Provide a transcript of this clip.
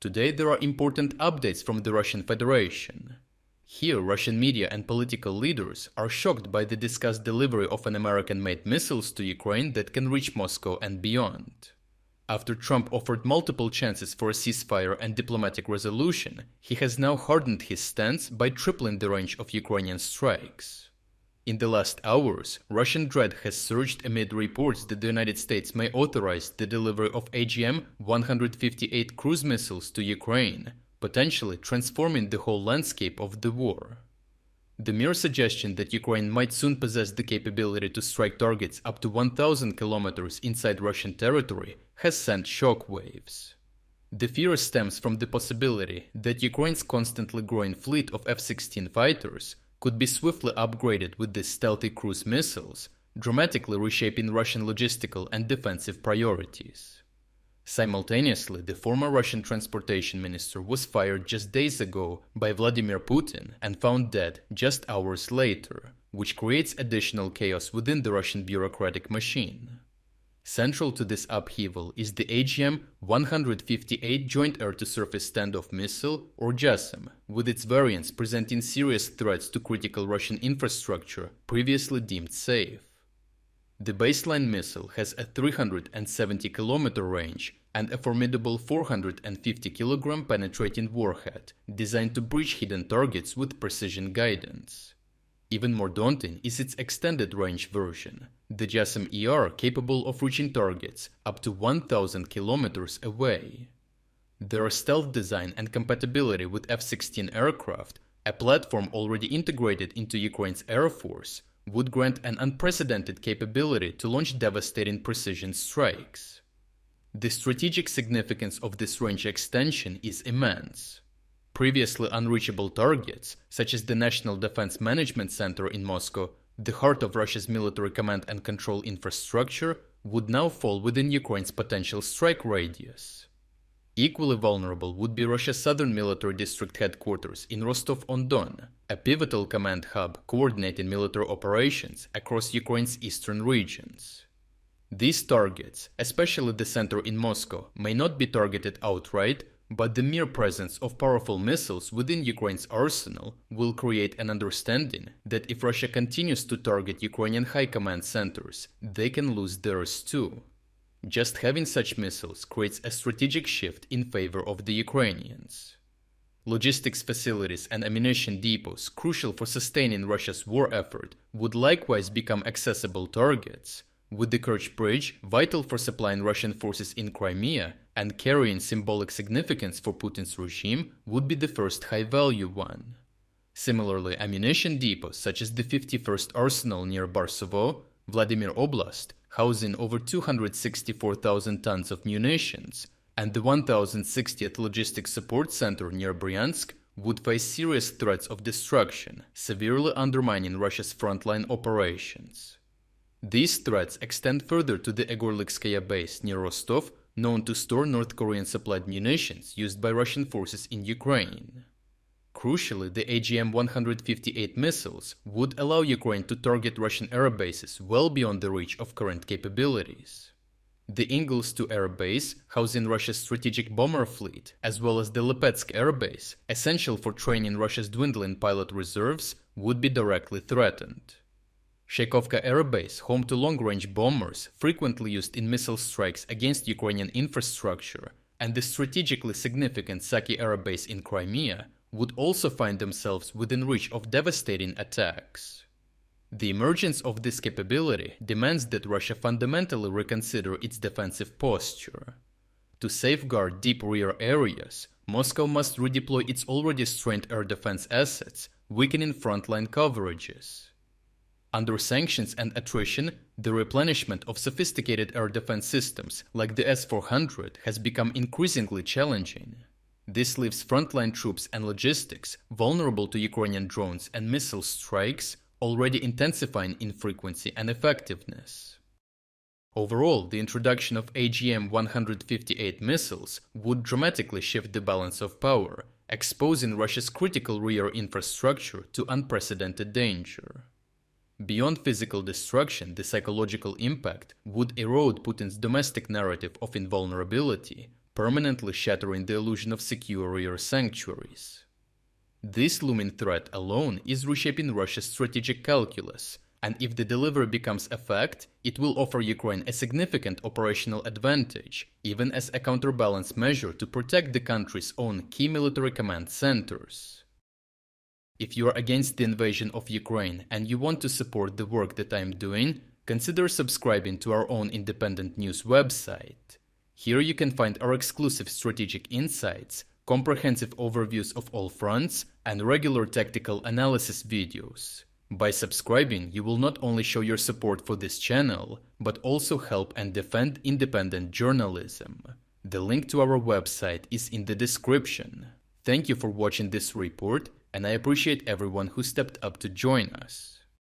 Today there are important updates from the Russian Federation. Here, Russian media and political leaders are shocked by the discussed delivery of an American-made missiles to Ukraine that can reach Moscow and beyond. After Trump offered multiple chances for a ceasefire and diplomatic resolution, he has now hardened his stance by tripling the range of Ukrainian strikes. In the last hours, Russian dread has surged amid reports that the United States may authorize the delivery of AGM-158 cruise missiles to Ukraine, potentially transforming the whole landscape of the war. The mere suggestion that Ukraine might soon possess the capability to strike targets up to 1,000 kilometers inside Russian territory has sent shockwaves. The fear stems from the possibility that Ukraine's constantly growing fleet of F-16 fighters could be swiftly upgraded with these stealthy cruise missiles, dramatically reshaping Russian logistical and defensive priorities. Simultaneously, the former Russian transportation minister was fired just days ago by Vladimir Putin and found dead just hours later, which creates additional chaos within the Russian bureaucratic machine. Central to this upheaval is the AGM-158 Joint Air-to-Surface Standoff Missile, or JASSM, with its variants presenting serious threats to critical Russian infrastructure previously deemed safe. The baseline missile has a 370-kilometer range and a formidable 450-kilogram penetrating warhead designed to breach hidden targets with precision guidance. Even more daunting is its extended range version, the JASSM-ER, capable of reaching targets up to 1,000 kilometers away. Their stealth design and compatibility with F-16 aircraft, a platform already integrated into Ukraine's Air Force, would grant an unprecedented capability to launch devastating precision strikes. The strategic significance of this range extension is immense. Previously unreachable targets, such as the National Defense Management Center in Moscow, the heart of Russia's military command and control infrastructure, would now fall within Ukraine's potential strike radius. Equally vulnerable would be Russia's southern military district headquarters in Rostov-on-Don, a pivotal command hub coordinating military operations across Ukraine's eastern regions. These targets, especially the center in Moscow, may not be targeted outright, but the mere presence of powerful missiles within Ukraine's arsenal will create an understanding that if Russia continues to target Ukrainian high command centers, they can lose theirs too. Just having such missiles creates a strategic shift in favor of the Ukrainians. Logistics facilities and ammunition depots crucial for sustaining Russia's war effort would likewise become accessible targets, with the Kerch Bridge vital for supplying Russian forces in Crimea and carrying symbolic significance for Putin's regime would be the first high-value one. Similarly, ammunition depots such as the 51st Arsenal near Barsovo, Vladimir Oblast, housing over 264,000 tons of munitions, and the 1060th Logistics Support Center near Bryansk would face serious threats of destruction, severely undermining Russia's frontline operations. These threats extend further to the Egorlikskaya base near Rostov, known to store North Korean supplied munitions used by Russian forces in Ukraine. Crucially, the AGM-158 missiles would allow Ukraine to target Russian air bases well beyond the reach of current capabilities. The Ingles 2 air base, housing Russia's strategic bomber fleet, as well as the Lipetsk air base, essential for training Russia's dwindling pilot reserves, would be directly threatened. Shaykovka Air Base, home to long-range bombers frequently used in missile strikes against Ukrainian infrastructure, and the strategically significant Saki Air Base in Crimea would also find themselves within reach of devastating attacks. The emergence of this capability demands that Russia fundamentally reconsider its defensive posture. To safeguard deep rear areas, Moscow must redeploy its already strained air defense assets, weakening frontline coverages. Under sanctions and attrition, the replenishment of sophisticated air defense systems like the S-400 has become increasingly challenging. This leaves frontline troops and logistics vulnerable to Ukrainian drones and missile strikes, already intensifying in frequency and effectiveness. Overall, the introduction of AGM-158 missiles would dramatically shift the balance of power, exposing Russia's critical rear infrastructure to unprecedented danger. Beyond physical destruction, the psychological impact would erode Putin's domestic narrative of invulnerability, permanently shattering the illusion of secure rear sanctuaries. This looming threat alone is reshaping Russia's strategic calculus, and if the delivery becomes a fact, it will offer Ukraine a significant operational advantage, even as a counterbalance measure to protect the country's own key military command centers. If you are against the invasion of Ukraine and you want to support the work that I am doing, consider subscribing to our own independent news website. Here you can find our exclusive strategic insights, comprehensive overviews of all fronts, and regular tactical analysis videos. By subscribing, you will not only show your support for this channel, but also help and defend independent journalism. The link to our website is in the description. Thank you for watching this report, and I appreciate everyone who stepped up to join us.